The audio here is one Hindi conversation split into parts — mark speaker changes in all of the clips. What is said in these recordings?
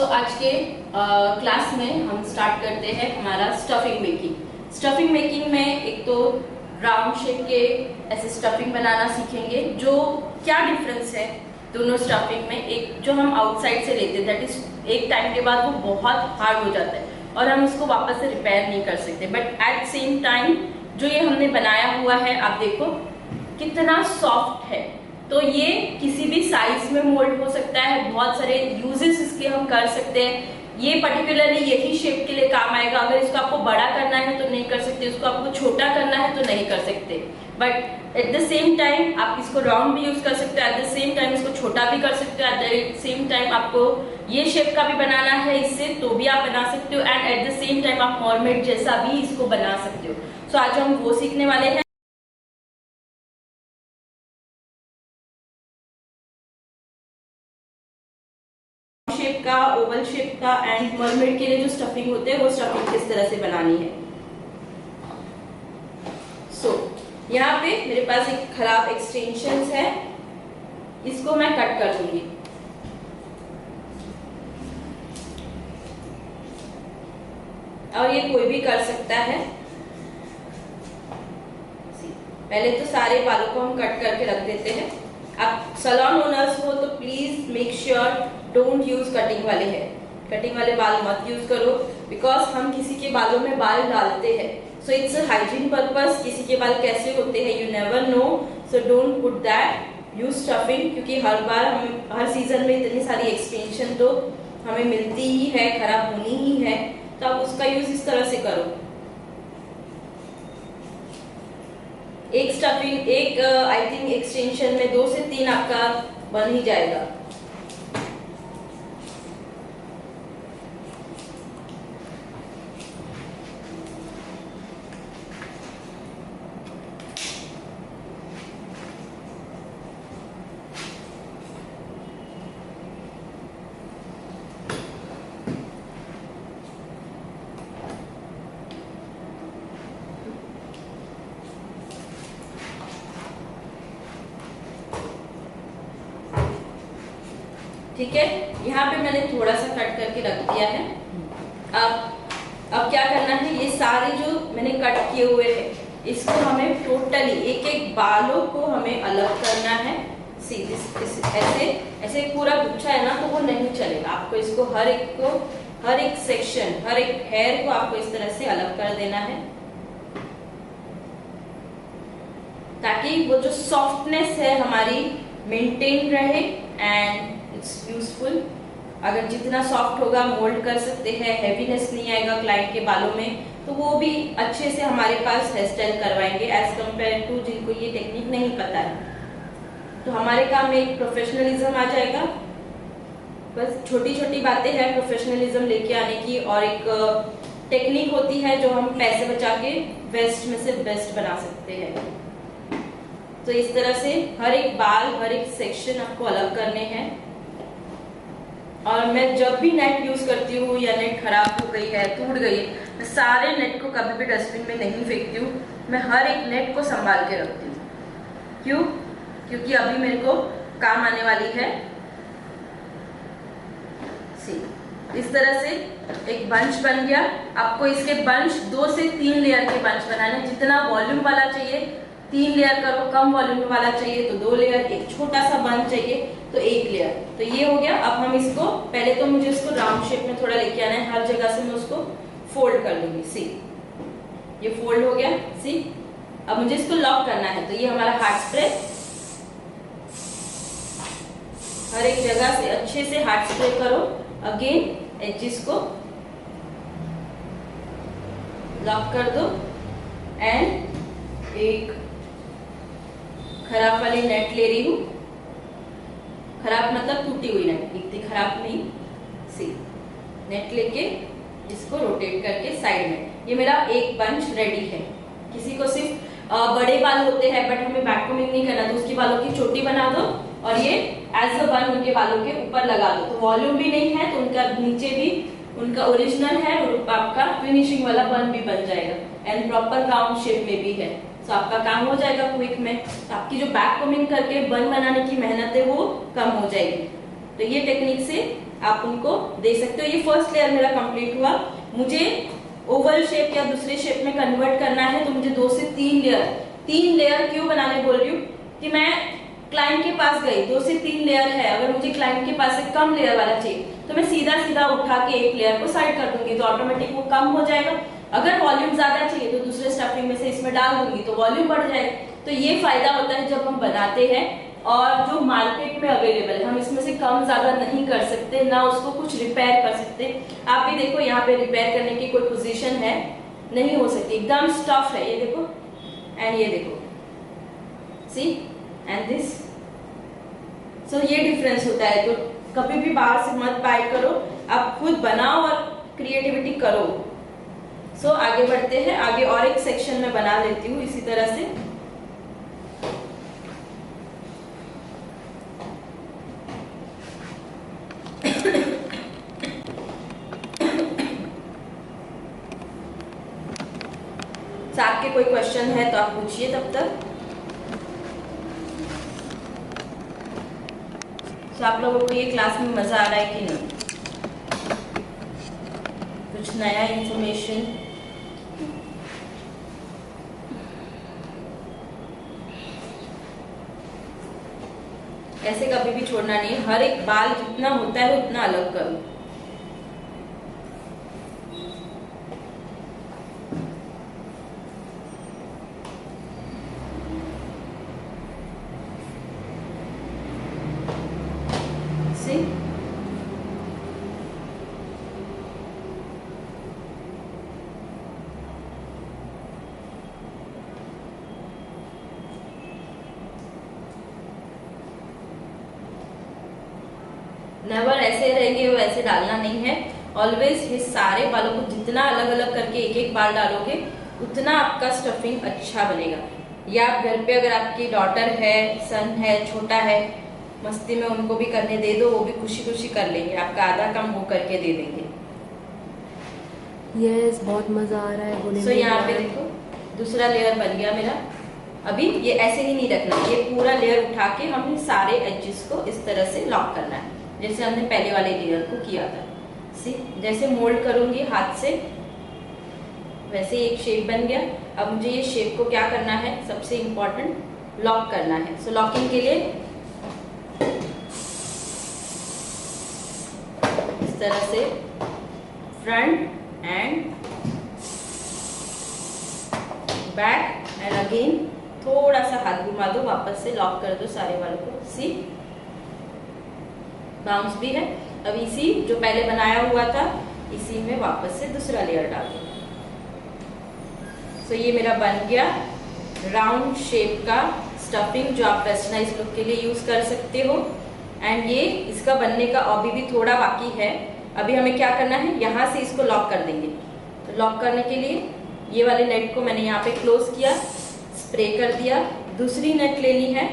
Speaker 1: आज के क्लास में हम स्टार्ट करते हैं हमारा स्टफिंग मेकिंग। स्टफिंग मेकिंग में एक तो राउंड शेप के ऐसे स्टफिंग बनाना सीखेंगे। जो क्या डिफरेंस है दोनों स्टफिंग में, एक जो हम आउटसाइड से लेते हैं दैट इज एक टाइम के बाद वो बहुत हार्ड हो जाता है और हम उसको वापस से रिपेयर नहीं कर सकते, बट एट सेम टाइम जो ये हमने बनाया हुआ है आप देखो कितना सॉफ्ट है। तो ये किसी भी साइज में मोल्ड हो सकता है, बहुत सारे यूजेस इसके हम कर सकते हैं। ये पर्टिकुलरली यही शेप के लिए काम आएगा। अगर इसको आपको बड़ा करना है तो नहीं कर सकते, इसको आपको छोटा करना है तो नहीं कर सकते, but at the same time आप इसको राउंड भी यूज कर सकते हो, एट द सेम टाइम इसको छोटा भी कर सकते हो, एट द सेम टाइम आपको ये शेप का भी बनाना है इससे तो भी आप बना सकते हो, and at the same time आप मॉर्मेट जैसा भी इसको बना सकते हो। सो आज हम वो सीखने वाले हैं। शेप का, ओवल शेप का एंड मरमेड के लिए जो स्टफिंग होते हैं वो स्टफिंग किस तरह से बनानी है। यहाँ पे मेरे पास एक खराब एक्सटेंशंस है, इसको मैं कट कर दूंगी। और ये कोई भी कर सकता है। पहले तो सारे बालों को हम कट करके रख देते हैं। आप सैलून ओनर्स हो तो please make sure don't use cutting वाले हेयर, कटिंग वाले बाल मत यूज करो, बिकॉज हम किसी के बालों में बाल डालते हैं। सो इट्स हाइजीन पर्पस, किसी के बाल कैसे होते हैं you never know, so don't put that. Use stuffing, क्योंकि हर बार हमें हर सीजन में इतनी सारी एक्सटेंशन तो हमें मिलती ही है, खराब होनी ही है, तो आप उसका यूज इस तरह से करो। एक स्टफिंग, एक आई थिंक एक्सटेंशन में 2 से 3 आपका बन ही जाएगा। ठीक है, यहाँ पे मैंने थोड़ा सा कट करके रख दिया है। अब क्या करना है, ये सारे जो मैंने कट किए हुए हैं इसको हमें टोटली एक एक बालों को हमें अलग करना है। ऐसे ऐसे पूरा गुच्छा है ना तो वो नहीं चलेगा, आपको इसको हर एक सेक्शन, हर एक हेयर को आपको इस तरह से अलग कर देना है, ताकि वो जो सॉफ्टनेस है हमारी मेंटेन रहे एंड इट्स यूजफुल। अगर जितना सॉफ्ट होगा मोल्ड कर सकते हैं, हैवीनेस नहीं आएगा क्लाइंट के बालों में, तो वो भी अच्छे से हमारे पास हेयर स्टाइल करवाएंगे एज कम्पेयर टू जिनको ये टेक्निक नहीं पता है। तो हमारे काम में एक प्रोफेशनलिज्म आ जाएगा। बस छोटी छोटी बातें हैं प्रोफेशनलिज्म लेके आने की, और एक टेक्निक होती है जो हम पैसे बचा के वेस्ट में से बेस्ट बना सकते हैं। तो इस तरह से हर एक बाल, हर एक सेक्शन आपको अलग करने हैं। और मैं जब भी नेट यूज करती हूँ या नेट खराब हो गई है, टूट गई है, मैं सारे नेट को कभी भी डस्टबिन में नहीं फेंकती हूँ, मैं हर एक नेट को संभाल के रखती हूँ। क्यों? क्योंकि अभी मेरे को काम आने वाली है। इस तरह से एक बंच बन गया। आपको इसके बंच 2 से 3 लेयर के बंच बनाने, जितना वॉल्यूम वाला चाहिए 3 लेयर करो, कम वॉल्यूम वाला चाहिए तो 2 लेयर, एक छोटा सा बंच चाहिए तो 1 लेयर। तो ये हो गया। अब हम इसको, पहले तो मुझे इसको राउंड शेप में थोड़ा लेके आना है, हर जगह से मैं उसको फोल्ड कर लूंगी। सी, ये फोल्ड हो गया। सी, अब मुझे इसको लॉक करना है, तो ये हमारा हार्ड स्प्रे, हर एक जगह से अच्छे से हार्ड स्प्रे करो। अगेन एजेस को लॉक कर दो एंड एक खराब वाली नेट ले रही हूँ, खराब मतलब टूटी हुई नेट, इतनी खराब नहीं। सी, नेट लेके इसको रोटेट करके साइड में, ये मेरा एक बंच रेडी है। किसी को सिर्फ बड़े बाल होते हैं बट हमें बैक कोमिंग नहीं करना, तो उसकी बालों की चोटी बना दो और ये एज अ बन उनके बालों के ऊपर लगा दो। तो वॉल्यूम भी नहीं है तो उनका नीचे भी उनका ओरिजिनल है और आपका फिनिशिंग वाला बन भी बन जाएगा एंड प्रॉपर राउंड शेप में भी है। तो आपका काम हो जाएगा क्विक में। तो आपकी जो बैक कोमिंग करके बन बनाने की मेहनत है वो कम हो जाएगी। तो ये टेक्निक से आप उनको दे सकते हो। ये फर्स्ट लेयर मेरा कंप्लीट हुआ। मुझे ओवल शेप या दूसरे शेप में कन्वर्ट करना है तो मुझे 2 से 3 लेयर क्यों बनाने बोल रही हूँ कि मैं क्लाइंट के पास गई, 2 से 3 लेयर है, अगर मुझे क्लाइंट के पास से कम लेयर वाला चाहिए तो मैं सीधा सीधा उठा के एक लेयर को साइड कर दूंगी तो ऑटोमेटिक वो कम हो जाएगा। अगर वॉल्यूम ज्यादा चाहिए तो दूसरे स्टफिंग में से इसमें डाल दूंगी तो वॉल्यूम बढ़ जाएगा। तो ये फायदा होता है जब हम बनाते हैं, और जो मार्केट में अवेलेबल है हम इसमें से कम ज्यादा नहीं कर सकते, ना उसको कुछ रिपेयर कर सकते। आप भी देखो यहाँ पे रिपेयर करने की कोई पोजीशन है, नहीं हो सकती, एकदम स्टफ है। ये देखो एंड ये देखो, सी एंड दिस। सो ये डिफरेंस होता है। तो कभी भी बाहर से मत बाय करो, आप खुद बनाओ और क्रिएटिविटी करो। सो आगे बढ़ते हैं। आगे और एक सेक्शन में बना लेती हूँ इसी तरह से। आपके कोई क्वेश्चन है तो आप पूछिए तब तक। तो आप लोगों को ये क्लास में मजा आ रहा है कि नहीं? कुछ नया इंफॉर्मेशन? ऐसे कभी भी छोड़ना नहीं, हर एक बाल जितना होता है उतना अलग करो। नेवर ऐसे रहेंगे वैसे डालना नहीं है। ऑलवेज ये सारे बालों को जितना अलग अलग करके एक एक बाल डालोगे उतना आपका स्टफिंग अच्छा बनेगा। या आप घर पे अगर आपकी डॉटर है, सन है, छोटा है, मस्ती में उनको भी करने दे दो, वो भी खुशी खुशी कर लेंगे, आपका आधा काम वो करके दे देंगे।
Speaker 2: यस, बहुत मजा आ रहा है होने में।
Speaker 1: सो यहाँ पे देखो दूसरा लेयर बन गया मेरा। अभी ये ऐसे ही नहीं रखना, ये पूरा लेयर उठा के हमें सारे एजेस को इस तरह से लॉक करना है जैसे हमने पहले वाले लेयर को किया था। सी जैसे मोल्ड करूंगी हाथ से वैसे एक शेप बन गया। अब मुझे ये शेप को क्या करना है, सबसे इंपॉर्टेंट लॉक करना है। सो लॉकिंग के लिए इस तरह से front end back and again थोड़ा सा हाथ घुमा दो, वापस से लॉक कर दो सारे बालों को। सी बाउंस भी है। अब इसी जो पहले बनाया हुआ था इसी में वापस से दूसरा लेयर डाल दो। सो ये मेरा बन गया राउंड शेप का स्टफिंग जो आप वेस्टर्नाइज लुक के लिए यूज कर सकते हो। एंड ये इसका बनने का अभी भी थोड़ा बाकी है। अभी हमें क्या करना है, यहाँ से इसको लॉक कर देंगे। तो लॉक करने के लिए ये वाले नेट को मैंने यहाँ पे क्लोज किया, स्प्रे कर दिया। दूसरी नेट लेनी है,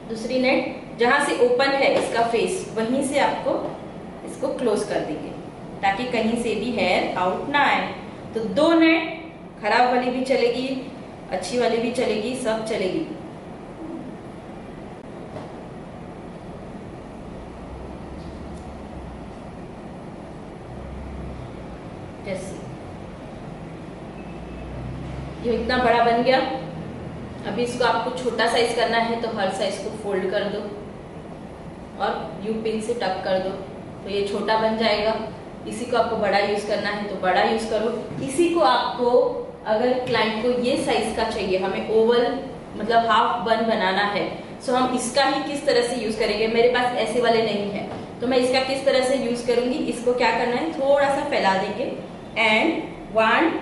Speaker 1: दूसरी नेट जहां से ओपन है इसका फेस वहीं से आपको इसको क्लोज कर देंगे ताकि कहीं से भी हेयर आउट ना आए। तो 2 नेट, खराब वाली भी चलेगी, अच्छी वाली भी चलेगी, सब चलेगी। जैसे ये इतना बड़ा बन गया। अभी इसको आपको छोटा साइज करना है तो हर साइज को फोल्ड कर दो और यू पिन से टक कर दो तो ये छोटा बन जाएगा। इसी को आपको बड़ा यूज करना है तो बड़ा यूज करो। इसी को आपको अगर क्लाइंट को ये साइज का चाहिए, हमें ओवल मतलब हाफ बन बनाना है, सो हम इसका ही किस तरह से यूज करेंगे। मेरे पास ऐसे वाले नहीं है तो मैं इसका किस तरह से यूज करूंगी। इसको क्या करना है, थोड़ा सा फैला देंगे एंड 1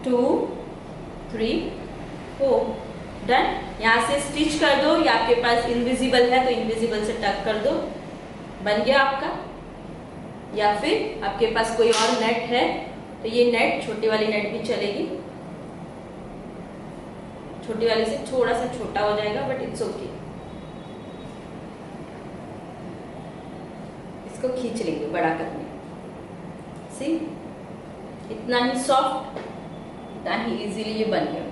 Speaker 1: 2 3 4 डन। यहाँ से स्टिच कर दो या आपके पास इनविजिबल है तो इनविजिबल से टक कर दो, बन गया आपका। या फिर आपके पास कोई और नेट है तो ये नेट, छोटी वाली नेट भी चलेगी। छोटी वाली से थोड़ा सा छोटा हो जाएगा बट इट्स ओके। इसको खींच लेंगे बड़ा करने। सी इतना ही सॉफ्ट, इतना ही इजीली ये बन गया।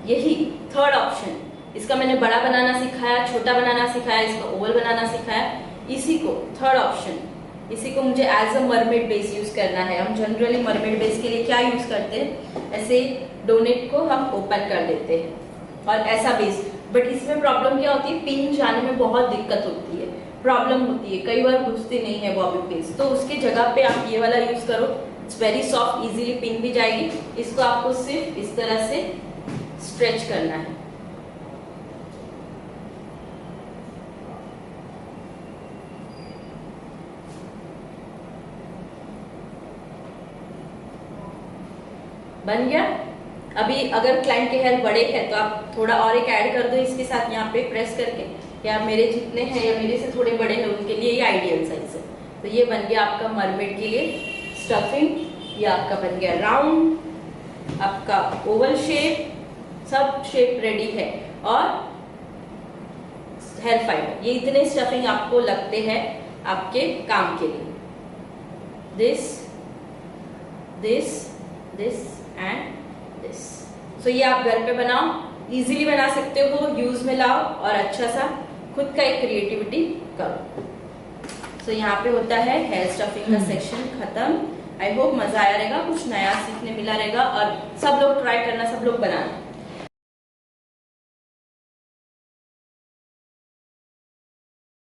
Speaker 1: यही थर्ड ऑप्शन, इसका मैंने बड़ा बनाना सिखाया, छोटा बनाना सिखाया, इसका ओवल बनाना सिखाया। इसी को थर्ड ऑप्शन, इसी को मुझे as a mermaid base use करना है। हम जनरली मरमेड बेस के लिए क्या यूज करते हैं, ऐसे डोनेट को हम ओपन कर देते हैं और ऐसा बेस। बट इसमें प्रॉब्लम क्या होती है, पिन जाने में बहुत दिक्कत होती है, प्रॉब्लम होती है, कई बार घुसती नहीं है बॉबी पिन। तो उसके जगह पे आप ये वाला यूज करो, it's very soft, easily pin भी जाएगी। इसको आपको सिर्फ इस तरह से स्ट्रेच करना है। बन गया। अभी अगर क्लाइंट के हेयर बड़े हैं तो आप थोड़ा और एक ऐड कर दो इसके साथ, यहाँ पे प्रेस करके, या मेरे जितने हैं या मेरे से थोड़े बड़े हैं उनके लिए ये आइडियल साइज है। तो ये बन गया आपका मरमेड के लिए स्टफिंग। ये आपका बन गया राउंड, आपका ओवल शेप, सब शेप रेडी है। और हेयर फाइबर, ये इतने स्टफिंग आपको लगते हैं आपके काम के लिए। This this this and this. So ये आप घर पे बनाओ, इजीली बना सकते हो, यूज में लाओ और अच्छा सा खुद का एक क्रिएटिविटी करो। सो यहाँ पे होता है हेयर स्टफिंग का सेक्शन खत्म। आई होप मजा आया रहेगा, कुछ नया सीखने मिला रहेगा और सब लोग ट्राई करना, सब लोग बनाना।